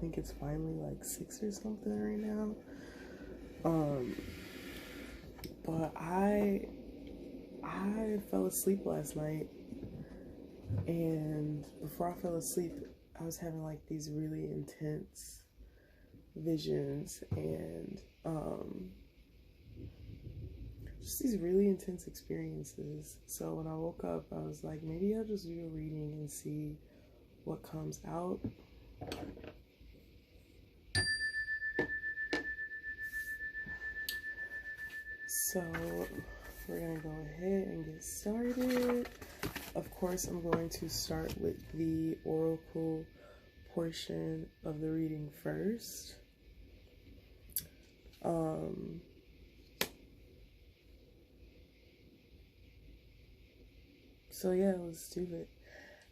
think it's finally like 6 or something right now. But I fell asleep last night, and before I fell asleep, I was having like these really intense visions and just these really intense experiences. So when I woke up, I was like, maybe I'll just do a reading and see what comes out. So we're gonna go ahead and get started. Of course, I'm going to start with the oracle portion of the reading first. So yeah, let's do it.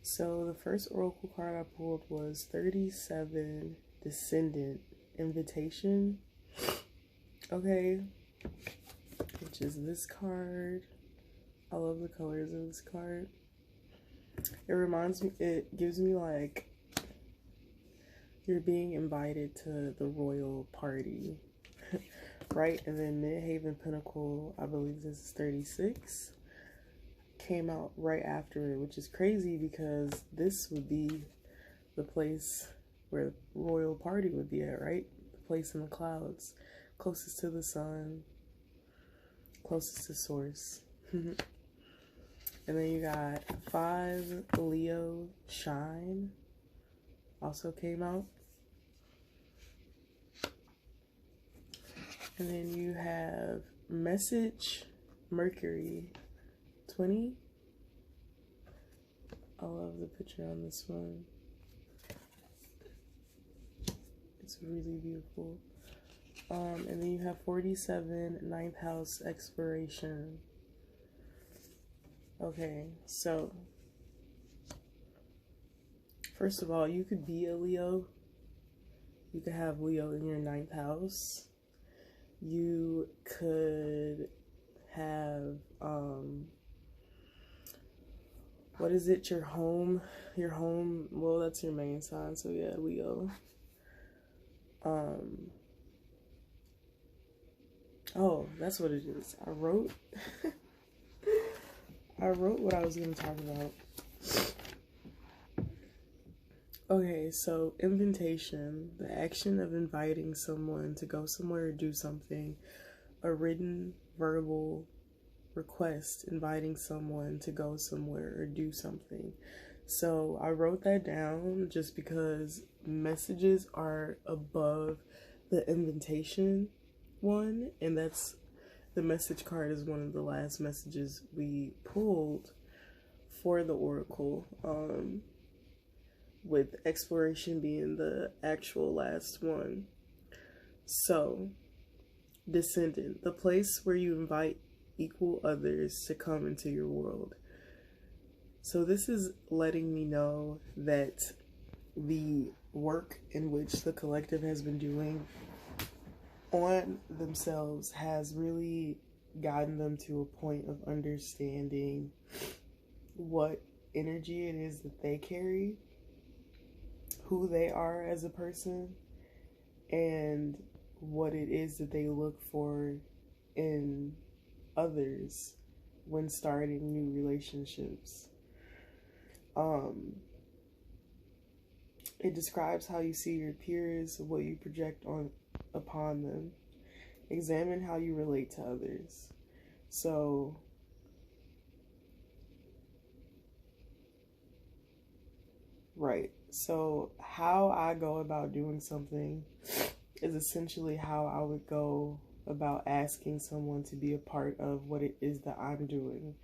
So the first oracle card I pulled was 37 Descendant Invitation. Okay, which is this card. I love the colors of this card. It reminds me, it gives me like you're being invited to the royal party, right? And then Midhaven Pinnacle, I believe this is 36, came out right after it, which is crazy because this would be the place where the royal party would be at, right? The place in the clouds, closest to the sun, closest to source. And then you got 5 Leo Shine, also came out. And then you have Message Mercury 20. I love the picture on this one. It's really beautiful. And then you have 47 Ninth House Exploration. Okay, so first of all, you could be a Leo. You could have Leo in your 9th house. You could have what is it, your home, well, that's your main sign, so yeah, Leo. Oh, that's what it is. I wrote what I was going to talk about. Okay, so invitation, the action of inviting someone to go somewhere or do something, a written, verbal request inviting someone to go somewhere or do something. So I wrote that down just because messages are above the invitation one, and that's the message card is one of the last messages we pulled for the oracle, with exploration being the actual last one. So, Descendant, the place where you invite equal others to come into your world. So this is letting me know that the work in which the collective has been doing on themselves has really gotten them to a point of understanding what energy it is that they carry, who they are as a person, and what it is that they look for in others when starting new relationships. It describes how you see your peers, what you project upon them. Examine how you relate to others. So, right. So how I go about doing something is essentially how I would go about asking someone to be a part of what it is that I'm doing.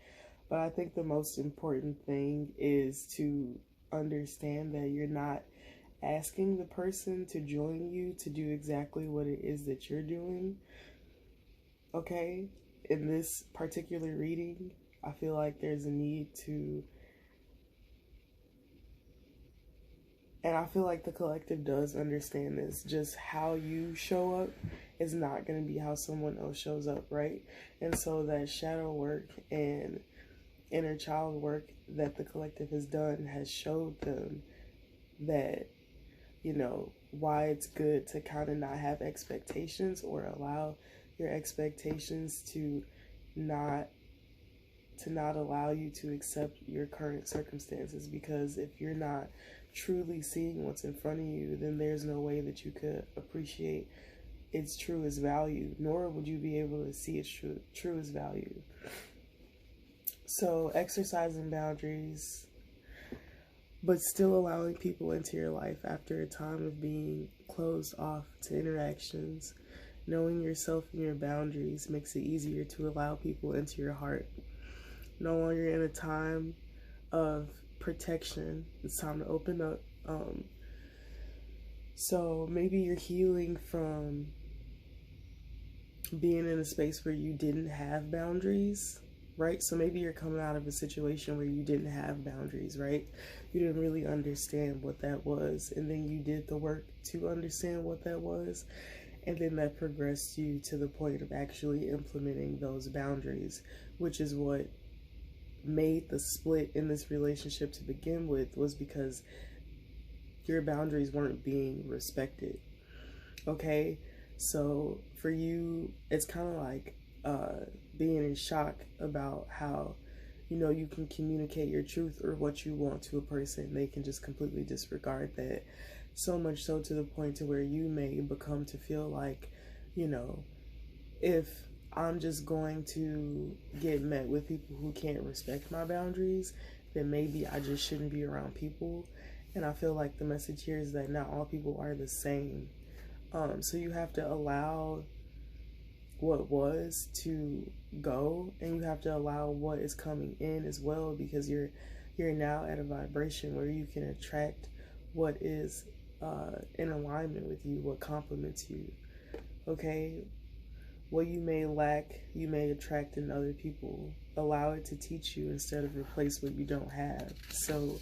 But I think the most important thing is to understand that you're not asking the person to join you to do exactly what it is that you're doing. Okay? In this particular reading, I feel like there's a need to, and I feel like the collective does understand this, just how you show up is not going to be how someone else shows up, right? And so that shadow work and inner child work that the collective has done has showed them that, you know, why it's good to kind of not have expectations, or allow your expectations not to not allow you to accept your current circumstances. Because if you're not truly seeing what's in front of you, then there's no way that you could appreciate its truest value, nor would you be able to see its truest value. So exercising boundaries, but still allowing people into your life after a time of being closed off to interactions. Knowing yourself and your boundaries makes it easier to allow people into your heart. No longer in a time of protection. It's time to open up. So maybe you're healing from being in a space where you didn't have boundaries, right? So maybe you're coming out of a situation where you didn't have boundaries, right? You didn't really understand what that was, and then you did the work to understand what that was, and then that progressed you to the point of actually implementing those boundaries, which is what made the split in this relationship to begin with, was because your boundaries weren't being respected. Okay, so for you, it's kind of like being in shock about how, you can communicate your truth or what you want to a person. They can just completely disregard that. So much so to the point to where you may become to feel like, if I'm just going to get met with people who can't respect my boundaries, then maybe I just shouldn't be around people. And I feel like the message here is that not all people are the same. So you have to allow what was to go, and you have to allow what is coming in as well, because you're now at a vibration where you can attract what is in alignment with you, what complements you. Okay, what you may lack, you may attract in other people. Allow it to teach you instead of replace what you don't have. So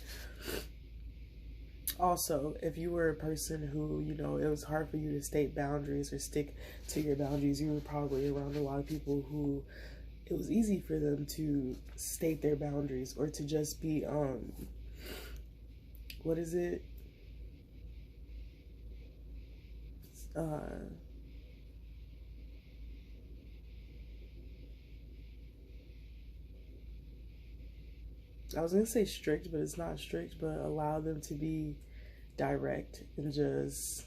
also, if you were a person who, it was hard for you to state boundaries or stick to your boundaries, you were probably around a lot of people who it was easy for them to state their boundaries, or to just be, what is it? I was going to say strict, but it's not strict, but allow them to be direct and just,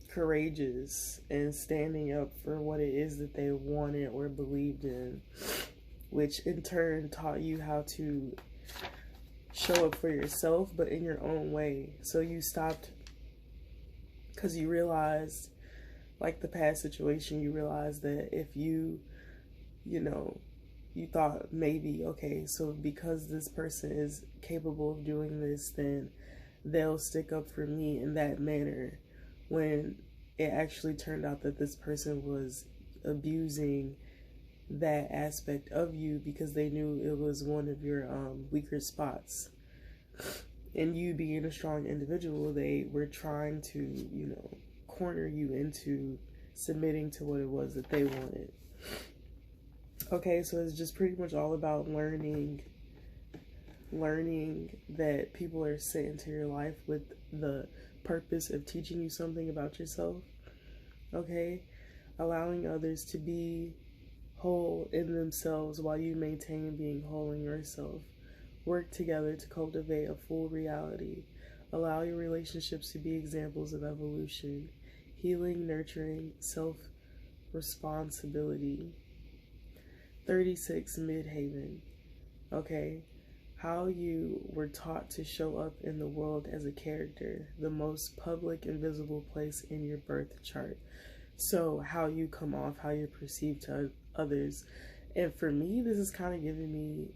courageous and standing up for what it is that they wanted or believed in, which in turn taught you how to show up for yourself, but in your own way. So you stopped, because you realized, like the past situation, you realized that if you thought maybe, okay, so because this person is capable of doing this, then they'll stick up for me in that manner, when it actually turned out that this person was abusing that aspect of you because they knew it was one of your weaker spots. And you being a strong individual, they were trying to, corner you into submitting to what it was that they wanted. Okay, so it's just pretty much all about learning that people are sent into your life with the purpose of teaching you something about yourself. Okay, allowing others to be whole in themselves while you maintain being whole in yourself. Work together to cultivate a full reality. Allow your relationships to be examples of evolution, healing, nurturing, self-responsibility. 36, Midhaven. Okay, how you were taught to show up in the world as a character, the most public and visible place in your birth chart. So how you come off, how you're perceived to others. And for me, this is kind of giving me,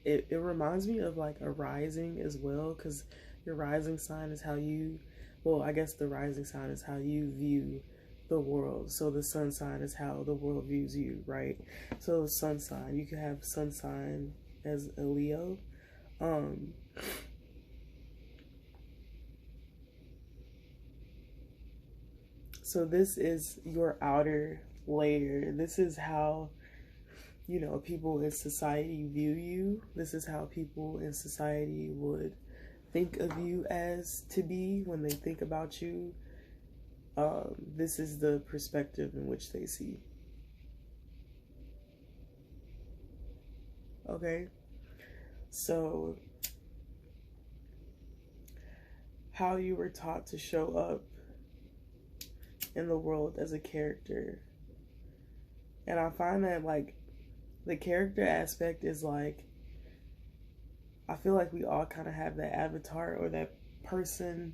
it reminds me of like a rising as well, because your rising sign is how you, well, I guess the rising sign is how you view the world. So the sun sign is how the world views you, right? So the sun sign, you can have sun sign as a Leo. So this is your outer layer. This is how you know, people in society view you. This is how people in society would think of you as to be when they think about you. This is the perspective in which they see. Okay? So, how you were taught to show up in the world as a character. And I find that, like, the character aspect is like, I feel like we all kind of have that avatar or that person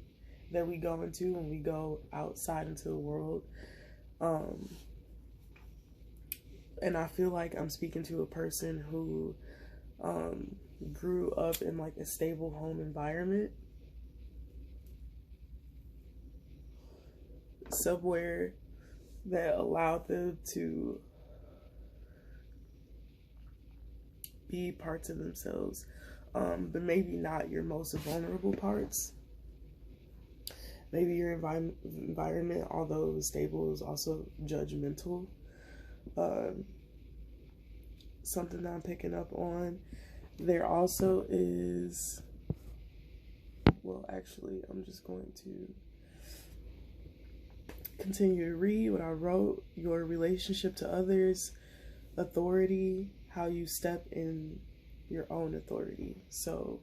that we go into when we go outside into the world. And I feel like I'm speaking to a person who grew up in like a stable home environment, somewhere that allowed them to be parts of themselves, but maybe not your most vulnerable parts. Maybe your environment, although stable, is also judgmental. Something that I'm picking up on. There also is, well, actually, I'm just going to continue to read what I wrote. Your relationship to others, authority, how you step in your own authority. So,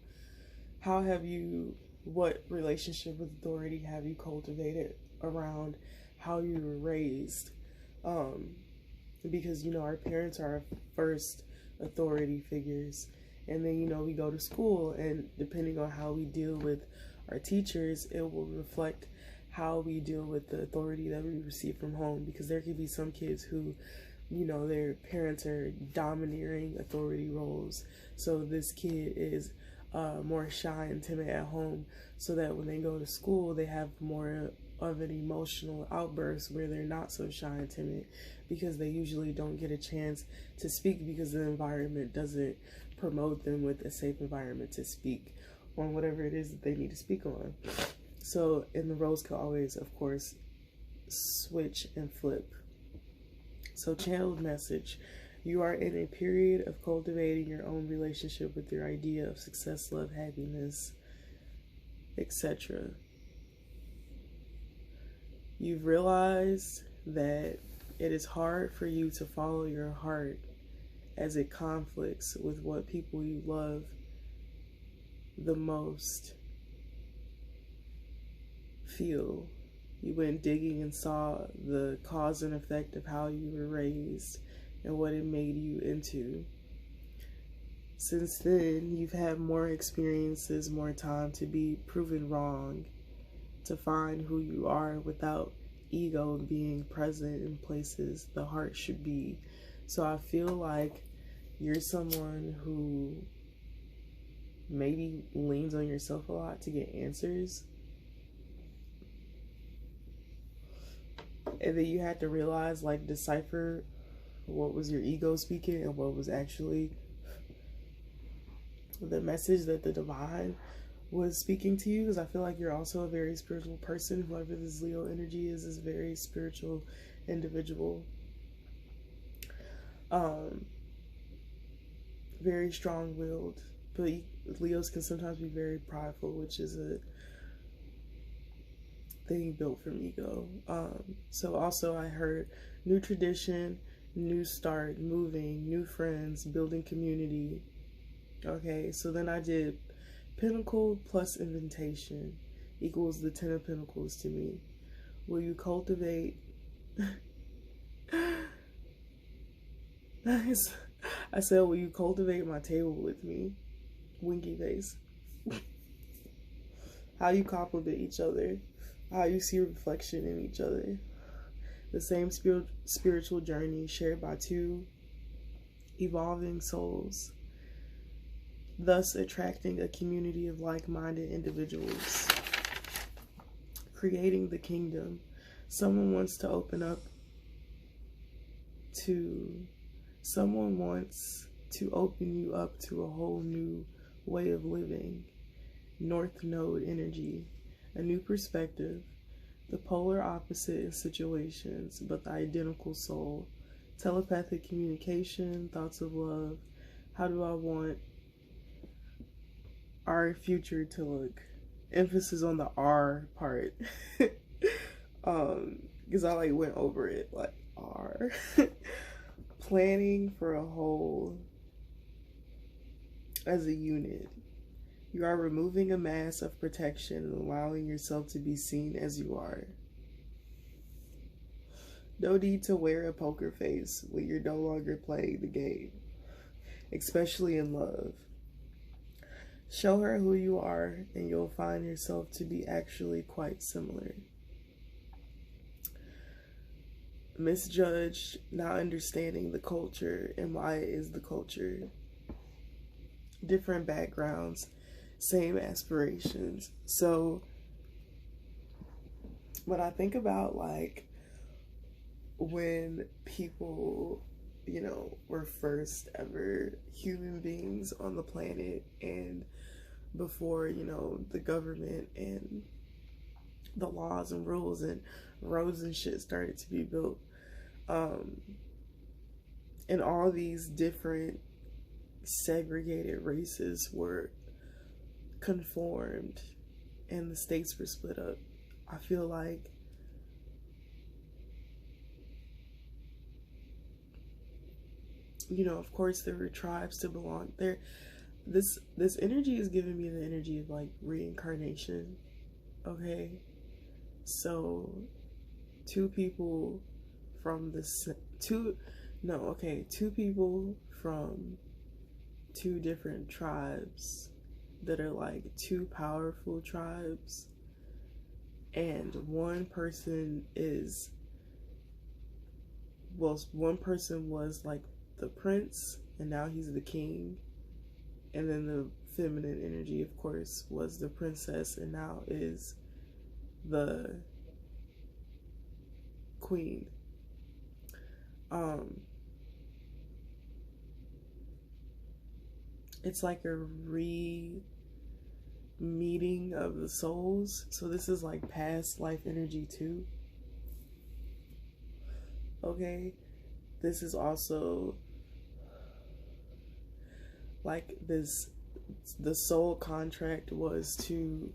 what relationship with authority have you cultivated around how you were raised? Because, you know, our parents are our first authority figures. And then, you know, we go to school, and depending on how we deal with our teachers, it will reflect how we deal with the authority that we receive from home. Because there could be some kids who, you know, their parents are domineering authority roles. So this kid is more shy and timid at home, so that when they go to school, they have more of an emotional outburst where they're not so shy and timid, because they usually don't get a chance to speak because the environment doesn't promote them with a safe environment to speak on whatever it is that they need to speak on. So, and the roles can always, of course, switch and flip. So, channeled message. You are in a period of cultivating your own relationship with your idea of success, love, happiness, etc. You've realized that it is hard for you to follow your heart as it conflicts with what people you love the most feel. You went digging and saw the cause and effect of how you were raised and what it made you into. Since then, you've had more experiences, more time to be proven wrong, to find who you are without ego being present in places the heart should be. So I feel like you're someone who maybe leans on yourself a lot to get answers. And then you had to realize, like, decipher what was your ego speaking and what was actually the message that the divine was speaking to you. Because I feel like you're also a very spiritual person. Whoever this Leo energy is a very spiritual individual. Very strong-willed. But Leos can sometimes be very prideful, which is a thing built from ego. So also I heard new tradition, new start, moving, new friends, building community. Okay, so then I did Pinnacle plus invitation equals the 10 of Pentacles to me. Will you cultivate... I said, will you cultivate my table with me? Winky face. How you compliment each other. How you see reflection in each other. The same spiritual journey shared by two evolving souls, thus attracting a community of like-minded individuals. Creating the kingdom. Someone wants to open up to... Someone wants to open you up to a whole new way of living. North Node energy. A new perspective. The polar opposite in situations, but the identical soul. telepathic communication, thoughts of love. How do I want our future to look? Emphasis on the R part. Because I like went over it like R. Planning for a whole as a unit. You are removing a mask of protection and allowing yourself to be seen as you are. No need to wear a poker face when you're no longer playing the game, especially in love. Show her who you are and you'll find yourself to be actually quite similar. Misjudged, not understanding the culture and why it is the culture. Different backgrounds, same aspirations. So when I think about like when people, you know, were first ever human beings on the planet, and before, you know, the government and the laws and rules and roads and shit started to be built, and all these different segregated races were conformed and the states were split up, I feel like you know, of course there were tribes to belong there. This energy is giving me the energy of like reincarnation. Okay, so two people from two people from two different tribes that are like two powerful tribes, and one person was like the prince and now he's the king, and then the feminine energy of course was the princess and now is the queen. It's like a meeting of the souls. So this is like past life energy too. Okay, this is also like this. The soul contract was the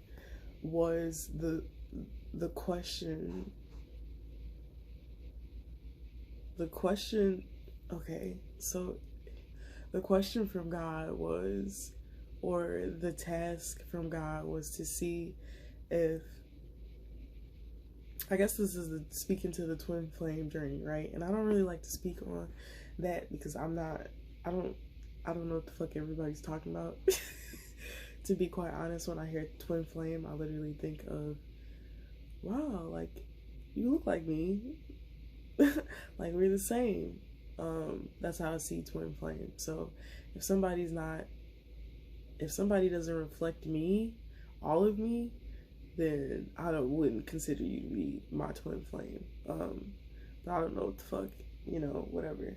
question. Okay, so the question from God was, or the task from God was to see if, I guess this is speaking to the twin flame journey, right? And I don't really like to speak on that because I don't know what the fuck everybody's talking about. To be quite honest, when I hear twin flame, I literally think of, wow, like, you look like me. Like, we're the same. That's how I see twin flame. So if somebody doesn't reflect me, all of me, then wouldn't consider you to be my twin flame. But I don't know what the fuck, you know, whatever.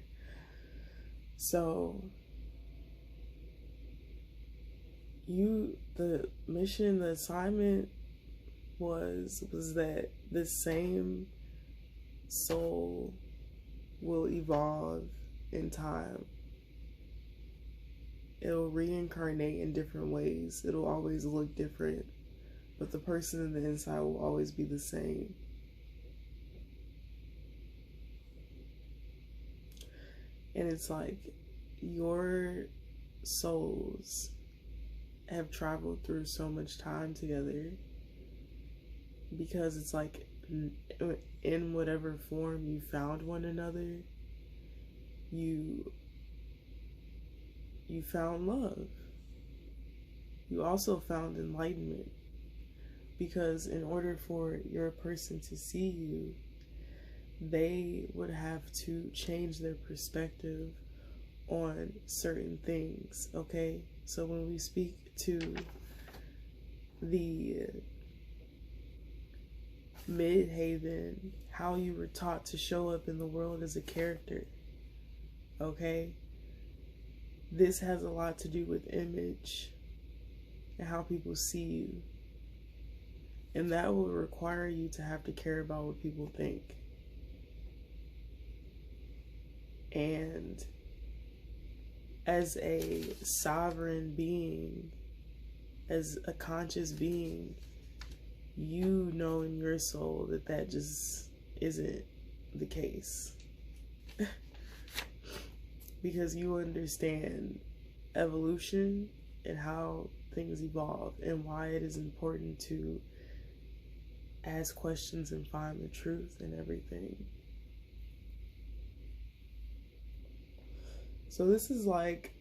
So the mission, the assignment was that this same soul will evolve in time. It'll reincarnate in different ways. It'll always look different, but the person in the inside will always be the same. And it's like your souls have traveled through so much time together, because it's like in whatever form you found one another, you found love. You also found enlightenment, because in order for your person to see you, they would have to change their perspective on certain things. Okay, so when we speak to the Midhaven, how you were taught to show up in the world as a character, okay, this has a lot to do with image and how people see you, and that will require you to have to care about what people think. And as a sovereign being, as a conscious being, you know in your soul that that just isn't the case. Because you understand evolution and how things evolve and why it is important to ask questions and find the truth in everything. So this is like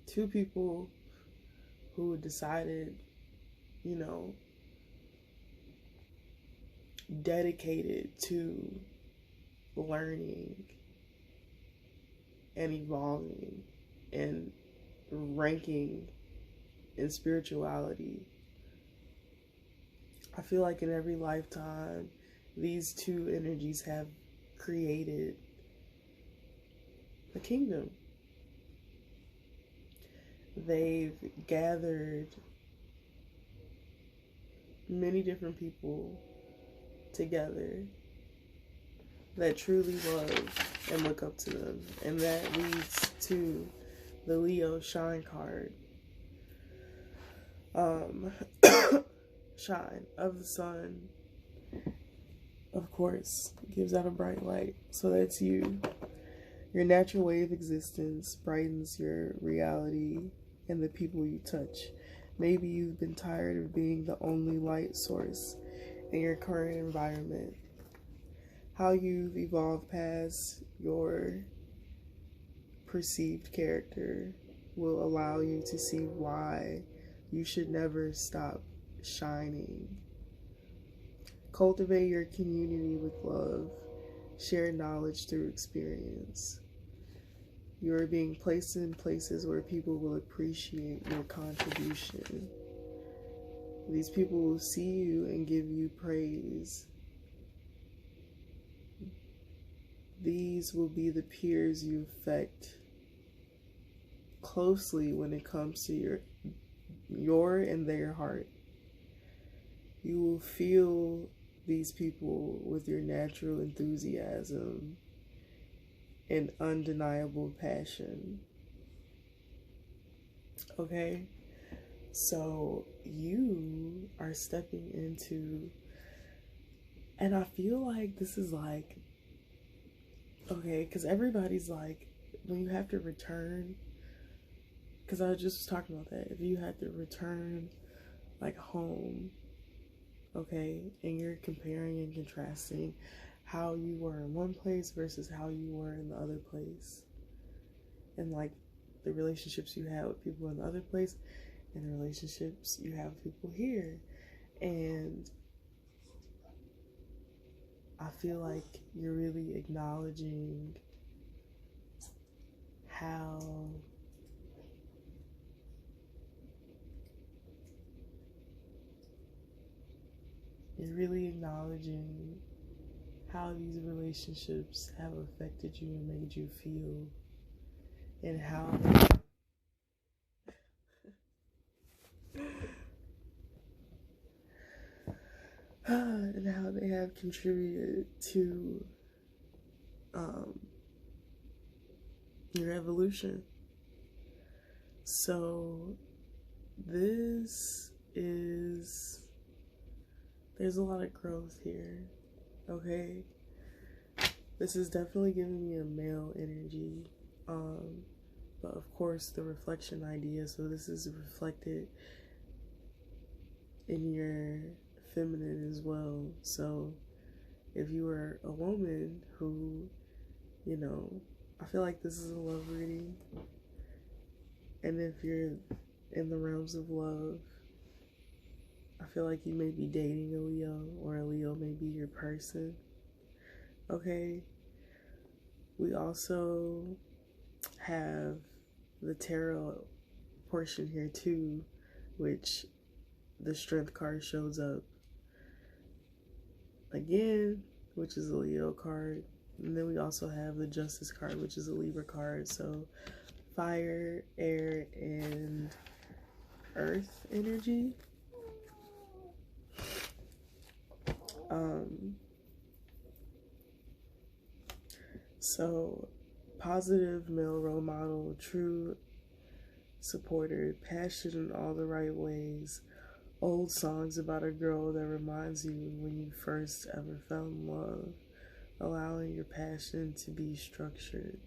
two people who decided, you know, dedicated to learning and evolving and ranking in spirituality. I feel like in every lifetime, these two energies have created a kingdom. They've gathered many different people together that truly love and look up to them. And that leads to the Leo shine card. Shine of the sun, of course, gives out a bright light. So that's you. Your natural way of existence brightens your reality and the people you touch. Maybe you've been tired of being the only light source in your current environment. How you've evolved past your perceived character will allow you to see why you should never stop shining. Cultivate your community with love. Share knowledge through experience. You are being placed in places where people will appreciate your contribution. These people will see you and give you praise. These will be the peers you affect closely when it comes to your and their heart. You will feel these people with your natural enthusiasm and undeniable passion. Okay? So you are stepping into, and I feel like this is like, okay, because everybody's like, when you have to return, because I just was talking about that, if you had to return like home, okay, and you're comparing and contrasting how you were in one place versus how you were in the other place, and like the relationships you have with people in the other place and the relationships you have with people here, and I feel like you're really acknowledging how these relationships have affected you and made you feel, and how they have contributed to your evolution. So there's a lot of growth here, okay? This is definitely giving me a male energy, but of course the reflection idea, so this is reflected in your feminine as well. So if you are a woman who, you know, I feel like this is a love reading, and if you're in the realms of love, I feel like you may be dating a Leo, or a Leo may be your person. Okay, we also have the tarot portion here too, which the strength card shows up again, which is a Leo card. And then we also have the justice card, which is a Libra card. So fire, air, and earth energy. So, positive male role model, true supporter, passionate in all the right ways, old songs about a girl that reminds you when you first ever fell in love, allowing your passion to be structured.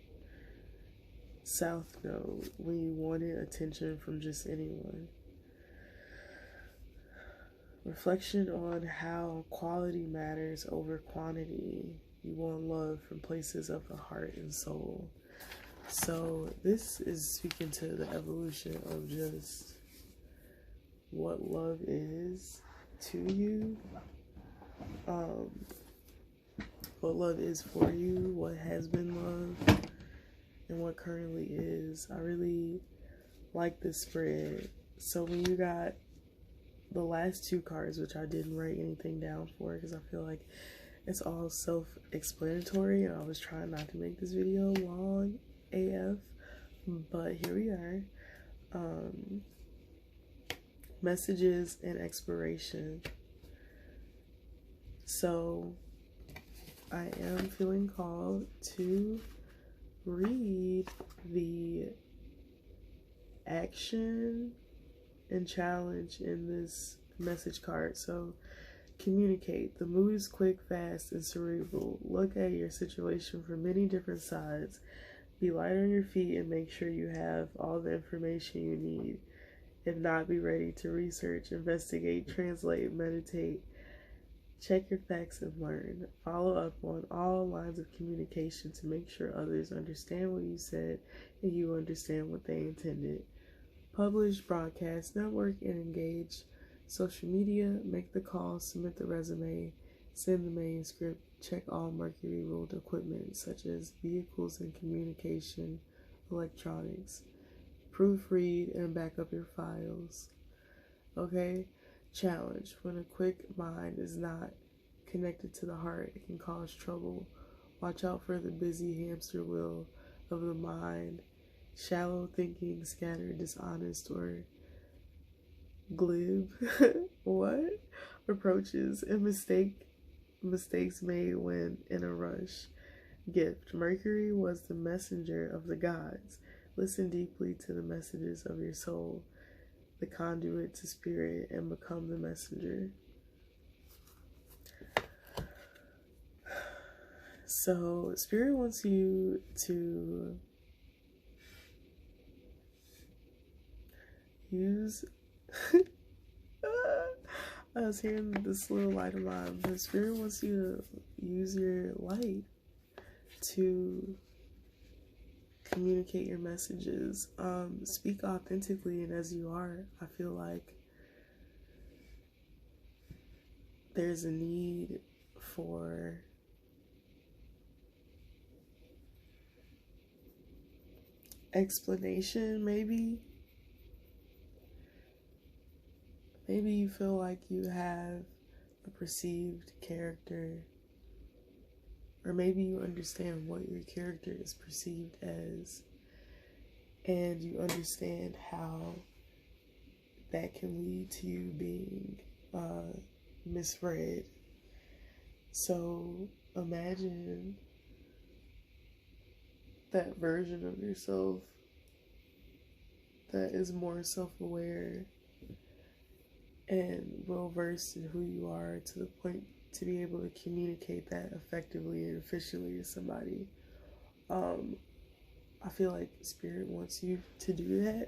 South Node, when you wanted attention from just anyone. Reflection on how quality matters over quantity. You want love from places of the heart and soul. So this is speaking to the evolution of just what love is to you, what love is for you, what has been love, and what currently is. I really like this spread. So when you got the last two cards, which I didn't write anything down for because I feel like it's all self-explanatory, and I was trying not to make this video long AF, but here we are. Messages and expiration. So I am feeling called to read the action and challenge in this message card. So, communicate. The mood is quick, fast, and cerebral. Look at your situation from many different sides. Be light on your feet and make sure you have all the information you need. If not, be ready to research, investigate, translate, meditate. Check your facts and learn. Follow up on all lines of communication to make sure others understand what you said and you understand what they intended. Publish, broadcast, network, and engage. Social media, make the call, submit the resume, send the manuscript, check all Mercury ruled equipment such as vehicles and communication, electronics. Proofread and back up your files. Okay? Challenge. When a quick mind is not connected to the heart, it can cause trouble. Watch out for the busy hamster wheel of the mind. Shallow thinking, scattered, dishonest, or glib what approaches and mistakes made when in a rush. Gift. Mercury was the messenger of the gods. Listen deeply to the messages of your soul, the conduit to spirit, and become the messenger. So spirit wants you to use I was hearing this little light of mine, but spirit wants you to use your light to communicate your messages. Speak authentically and as you are. I feel like there's a need for explanation, maybe. Maybe you feel like you have a perceived character, or maybe you understand what your character is perceived as, and you understand how that can lead to you being misread. So imagine that version of yourself that is more self-aware and well-versed in who you are to the point to be able to communicate that effectively and efficiently to somebody. I feel like spirit wants you to do that,